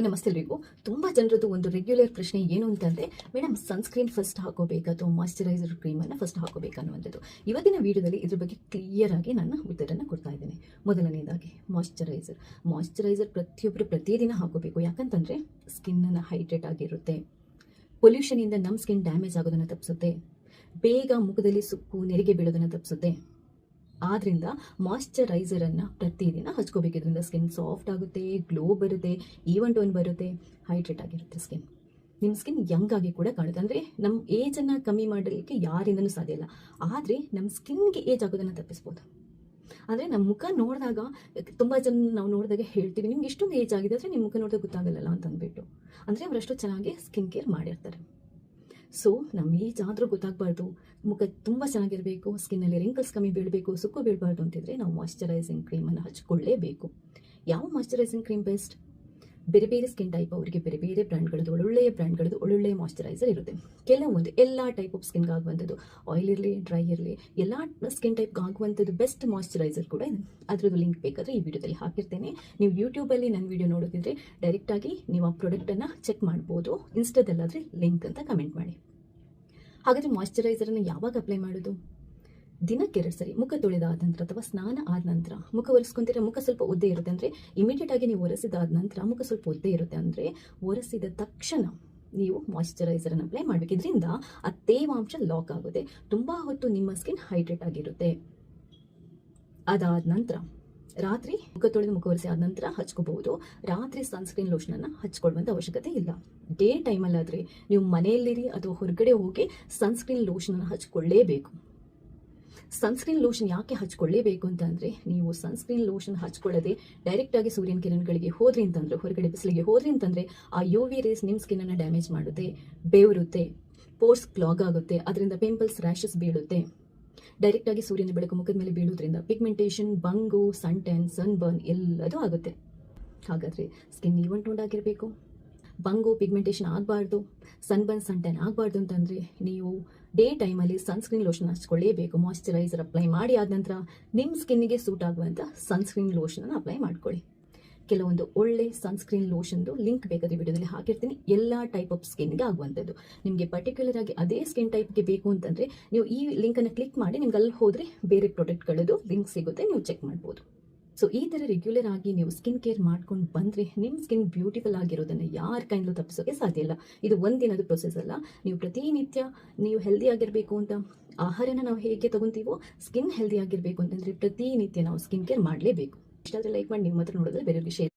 ನಮಸ್ತೆ ಎಲ್ರಿಗೂ. ತುಂಬ ಜನರದ್ದು ಒಂದು ರೆಗ್ಯುಲರ್ ಪ್ರಶ್ನೆ ಏನು ಅಂತಂದರೆ, ಮೇಡಮ್ ಸನ್ಸ್ಕ್ರೀನ್ ಫಸ್ಟ್ ಹಾಕೋಬೇಕಾ ಅಥವಾ ಮಾಯ್ಶ್ಚರೈಸರ್ ಕ್ರೀಮನ್ನು ಫಸ್ಟ್ ಹಾಕೋಬೇಕಾ ಅನ್ನುವಂಥದ್ದು. ಇವತ್ತಿನ ವಿಡಿಯೋದಲ್ಲಿ ಇದ್ರ ಬಗ್ಗೆ ಕ್ಲಿಯರ್ ಆಗಿ ನಾನು ಉತ್ತರನ ಕೊಡ್ತಾ ಇದ್ದೇನೆ. ಮೊದಲನೇದಾಗಿ ಮಾಯ್ಶ್ಚರೈಸರ್ ಪ್ರತಿಯೊಬ್ಬರು ಪ್ರತಿದಿನ ಹಾಕೋಬೇಕು. ಯಾಕಂತಂದರೆ ಸ್ಕಿನ್ನನ್ನು ಹೈಡ್ರೇಟ್ ಆಗಿರುತ್ತೆ, ಪೊಲ್ಯೂಷನಿಂದ ನಮ್ಮ ಸ್ಕಿನ್ ಡ್ಯಾಮೇಜ್ ಆಗೋದನ್ನು ತಪ್ಪಿಸುತ್ತೆ, ಬೇಗ ಮುಖದಲ್ಲಿ ಸುಕ್ಕು ನೆರಿಗೆ ಬೀಳೋದನ್ನು ತಪ್ಪಿಸುತ್ತೆ. ಆದ್ರಿಂದ ಮಾಯ್ಶ್ಚರೈಸರನ್ನು ಪ್ರತಿದಿನ ಹಚ್ಕೋಬೇಕು. ಇದರಿಂದ ಸ್ಕಿನ್ ಸಾಫ್ಟ್ ಆಗುತ್ತೆ, ಗ್ಲೋ ಬರುತ್ತೆ, ಈವನ್ ಟೋನ್ ಬರುತ್ತೆ, ಹೈಡ್ರೇಟ್ ಆಗಿರುತ್ತೆ ಸ್ಕಿನ್. ನಿಮ್ಮ ಸ್ಕಿನ್ ಯಂಗ್ ಆಗಿ ಕೂಡ ಕಾಣುತ್ತೆ. ಅಂದರೆ ನಮ್ಮ ಏಜನ್ನು ಕಮ್ಮಿ ಮಾಡಲಿಕ್ಕೆ ಯಾರಿಂದನೂ ಸಾಧ್ಯ ಇಲ್ಲ, ಆದರೆ ನಮ್ಮ ಸ್ಕಿನ್ಗೆ ಏಜ್ ಆಗೋದನ್ನು ತಪ್ಪಿಸ್ಬೋದು. ಅಂದರೆ ನಮ್ಮ ಮುಖ ನೋಡಿದಾಗ ತುಂಬ ಜನ ನಾವು ನೋಡಿದಾಗ ಹೇಳ್ತೀವಿ, ನಿಮ್ಗೆ ಇಷ್ಟೊಂದು ಏಜ್ ಆಗಿದೆ ಆದರೆ ನಿಮ್ಮ ಮುಖ ನೋಡಿದಾಗ ಗೊತ್ತಾಗಲ್ಲ ಅಂತ ಅಂದ್ಬಿಟ್ಟು. ಅಂದರೆ ಅವರಷ್ಟು ಚೆನ್ನಾಗಿ ಸ್ಕಿನ್ ಕೇರ್ ಮಾಡಿರ್ತಾರೆ. ಸೊ ನಮ್ಮ ಏಜ್ ಆದರೂ ಗೊತ್ತಾಗಬಾರ್ದು, ಮುಖ ತುಂಬ ಚೆನ್ನಾಗಿರಬೇಕು, ಸ್ಕಿನ್ನಲ್ಲಿ ರಿಂಕಲ್ಸ್ ಕಮ್ಮಿ ಬೀಳಬೇಕು, ಸುಕ್ಕು ಬೀಳಬಾರ್ದು ಅಂತಿದ್ರೆ ನಾವು ಮಾಯ್ಶ್ಚರೈಸಿಂಗ್ ಕ್ರೀಮನ್ನು ಹಚ್ಕೊಳ್ಳೇಬೇಕು. ಯಾವ ಮಾಯ್ಶ್ಚರೈಸಿಂಗ್ ಕ್ರೀಮ್ ಬೆಸ್ಟ್? ಬೇರೆ ಬೇರೆ ಸ್ಕಿನ್ ಟೈಪ್ ಅವರಿಗೆ ಬೇರೆ ಬೇರೆ ಬ್ರ್ಯಾಂಡ್ಗಳದ್ದು ಒಳ್ಳೊಳ್ಳೆಯ ಮಾಯ್ಶ್ಚರೈಸರ್ ಇರುತ್ತೆ. ಕೆಲವೊಂದು ಎಲ್ಲ ಟೈಪ್ ಆಫ್ ಸ್ಕಿನ್ಗೆ ಆಗುವಂಥದ್ದು, ಆಯಿಲ್ ಇರಲಿ ಡ್ರೈ ಇರಲಿ, ಎಲ್ಲ ಸ್ಕಿನ್ ಟೈಪ್ಗೆ ಆಗುವಂಥದ್ದು ಬೆಸ್ಟ್ ಮಾಯ್ಶ್ಚರೈಸರ್ ಕೂಡ ಇದೆ. ಅದರದ್ದು ಲಿಂಕ್ ಬೇಕಾದರೆ ಈ ವಿಡಿಯೋದಲ್ಲಿ ಹಾಕಿರ್ತೇನೆ. ನೀವು ಯೂಟ್ಯೂಬಲ್ಲಿ ನನ್ನ ವಿಡಿಯೋ ನೋಡೋದಿದ್ರೆ ಡೈರೆಕ್ಟಾಗಿ ನೀವು ಆ ಪ್ರಾಡಕ್ಟನ್ನು ಚೆಕ್ ಮಾಡ್ಬೋದು. ಇನ್ಸ್ಟಾದಲ್ಲಾದರೆ ಲಿಂಕ್ ಅಂತ ಕಮೆಂಟ್ ಮಾಡಿ. ಹಾಗಾದರೆ ಮಾಯ್ಶ್ಚರೈಸರನ್ನು ಯಾವಾಗ ಅಪ್ಲೈ ಮಾಡೋದು? ದಿನಕ್ಕೆ 2 ಸರಿ, ಮುಖ ತೊಳೆದಾದ ನಂತರ ಅಥವಾ ಸ್ನಾನ ಆದ ನಂತರ. ಮುಖ ಒರೆಸ್ಕೊಂತೀರ, ಮುಖ ಸ್ವಲ್ಪ ಒದ್ದೆ ಇರುತ್ತೆ, ಅಂದರೆ ಇಮಿಡಿಯೇಟ್ ಆಗಿ ನೀವು ಒರೆಸಿದಾದ ನಂತರ ಮುಖ ಸ್ವಲ್ಪ ಒದ್ದೆ ಇರುತ್ತೆ, ಅಂದರೆ ಒರೆಸಿದ ತಕ್ಷಣ ನೀವು ಮಾಯ್ಶ್ಚರೈಸರನ್ನು ಅಪ್ಲೈ ಮಾಡಬೇಕು. ಇದರಿಂದ ಆ ತೇವಾಂಶ ಲಾಕ್ ಆಗುತ್ತೆ, ತುಂಬ ಹೊತ್ತು ನಿಮ್ಮ ಸ್ಕಿನ್ ಹೈಡ್ರೇಟ್ ಆಗಿರುತ್ತೆ. ಅದಾದ ನಂತರ ರಾತ್ರಿ ಮುಖ ತೊಳೆದು ಮುಖ ಒರೆಸಿ ಆದ ನಂತರ ಹಚ್ಕೋಬಹುದು. ರಾತ್ರಿ ಸನ್ಸ್ಕ್ರೀನ್ ಲೋಷನನ್ನು ಹಚ್ಕೊಳ್ಳುವಂಥ ಅವಶ್ಯಕತೆ ಇಲ್ಲ. ಡೇ ಟೈಮಲ್ಲಾದರೆ ನೀವು ಮನೆಯಲ್ಲಿರಿ ಅಥವಾ ಹೊರಗಡೆ ಹೋಗಿ ಸನ್ಸ್ಕ್ರೀನ್ ಲೋಷನನ್ನು ಹಚ್ಕೊಳ್ಳೇಬೇಕು. ಸನ್ಸ್ಕ್ರೀನ್ ಲೋಷನ್ ಯಾಕೆ ಹಚ್ಕೊಳ್ಳೇಬೇಕು ಅಂತಂದರೆ, ನೀವು ಸನ್ಸ್ಕ್ರೀನ್ ಲೋಷನ್ ಹಚ್ಕೊಳ್ಳದೆ ಡೈರೆಕ್ಟಾಗಿ ಸೂರ್ಯನ ಕಿರಣಗಳಿಗೆ ಹೋದ್ರಿ ಅಂತಂದರೆ, ಹೊರಗಡೆ ಬಿಸಿಲಿಗೆ ಹೋದ್ರಿ ಅಂತಂದರೆ ಆ UV ರೇಸ್ ನಿಮ್ಮ ಸ್ಕಿನ್ನನ್ನು ಡ್ಯಾಮೇಜ್ ಮಾಡುತ್ತೆ, ಬೆವರುತ್ತೆ, ಪೋರ್ಸ್ ಕ್ಲಾಗ್ ಆಗುತ್ತೆ, ಅದರಿಂದ ಪಿಂಪಲ್ಸ್, ರ್ಯಾಷಸ್ ಬೀಳುತ್ತೆ. ಡೈರೆಕ್ಟಾಗಿ ಸೂರ್ಯನ ಬೆಳಕು ಮುಖದ ಮೇಲೆ ಬೀಳೋದ್ರಿಂದ ಪಿಗ್ಮೆಂಟೇಷನ್, ಬಂಗು, ಸನ್ ಟ್ಯಾನ್, ಸನ್ ಬರ್ನ್ ಎಲ್ಲದೂ ಆಗುತ್ತೆ. ಹಾಗಾದರೆ ಸ್ಕಿನ್ ಈವನ್ ಟೋನ್ ಆಗಿರಬೇಕು, ಬಂಗು ಪಿಗ್ಮೆಂಟೇಷನ್ ಆಗಬಾರ್ದು, ಸನ್ ಬರ್ನ್, ಸನ್ ಟ್ಯಾನ್ ಆಗಬಾರ್ದು ಅಂತಂದರೆ ನೀವು ಡೇ ಟೈಮಲ್ಲಿ ಸನ್ಸ್ಕ್ರೀನ್ ಲೋಷನ್ ಹಚ್ಕೊಳ್ಳೇಬೇಕು. ಮಾಯ್ಶ್ಚರೈಸರ್ ಅಪ್ಲೈ ಮಾಡಿ ಆದ ನಂತರ ನಿಮ್ಮ ಸ್ಕಿನ್ನಿಗೆ ಸೂಟ್ ಆಗುವಂಥ ಸನ್ಸ್ಕ್ರೀನ್ ಲೋಷನನ್ನು ಅಪ್ಲೈ ಮಾಡ್ಕೊಳ್ಳಿ. ಕೆಲವೊಂದು ಒಳ್ಳೆ ಸನ್ಸ್ಕ್ರೀನ್ ಲೋಷನ್ದು ಲಿಂಕ್ ಬೇಕಾದರೆ ವಿಡಿಯೋದಲ್ಲಿ ಹಾಕಿರ್ತೀನಿ. ಎಲ್ಲ ಟೈಪ್ ಆಫ್ ಸ್ಕಿನ್ಗೆ ಆಗುವಂಥದ್ದು. ನಿಮಗೆ ಪರ್ಟಿಕ್ಯುಲರ್ ಆಗಿ ಅದೇ ಸ್ಕಿನ್ ಟೈಪ್ಗೆ ಬೇಕು ಅಂತಂದರೆ ನೀವು ಈ ಲಿಂಕನ್ನು ಕ್ಲಿಕ್ ಮಾಡಿ ನಿಮ್ಗೆ ಅಲ್ಲಿ ಹೋದರೆ ಬೇರೆ ಪ್ರಾಡಕ್ಟ್ಗಳದ್ದು ಲಿಂಕ್ ಸಿಗುತ್ತೆ, ನೀವು ಚೆಕ್ ಮಾಡ್ಬೋದು. ಸೊ ಈ ಥರ ರೆಗ್ಯುಲರ್ ಆಗಿ ನೀವು ಸ್ಕಿನ್ ಕೇರ್ ಮಾಡ್ಕೊಂಡು ಬಂದರೆ ನಿಮ್ಮ ಸ್ಕಿನ್ ಬ್ಯೂಟಿಫುಲ್ ಆಗಿರೋದನ್ನು ಯಾರ ಕೈಂದಲೂ ತಪ್ಪಿಸೋಕೆ ಸಾಧ್ಯ ಇಲ್ಲ. ಇದು ಒಂದಿನದ ಪ್ರೊಸೆಸ್ ಅಲ್ಲ. ನೀವು ಪ್ರತಿನಿತ್ಯ ನೀವು ಹೆಲ್ದಿ ಆಗಿರಬೇಕು ಅಂತ ಆಹಾರನ ನಾವು ಹೇಗೆ ತಗೊಂತೀವೋ, ಸ್ಕಿನ್ ಹೆಲ್ದಿ ಆಗಿರಬೇಕು ಅಂತಂದರೆ ಪ್ರತಿನಿತ್ಯ ನಾವು ಸ್ಕಿನ್ ಕೇರ್ ಮಾಡಲೇಬೇಕು. ಇಷ್ಟಾದರೆ ಲೈಕ್ ಮಾಡಿ, ನಿಮ್ಮ ಹತ್ರ ನೋಡಿದ್ರೆ ಬೇರೆ ವಿಷಯ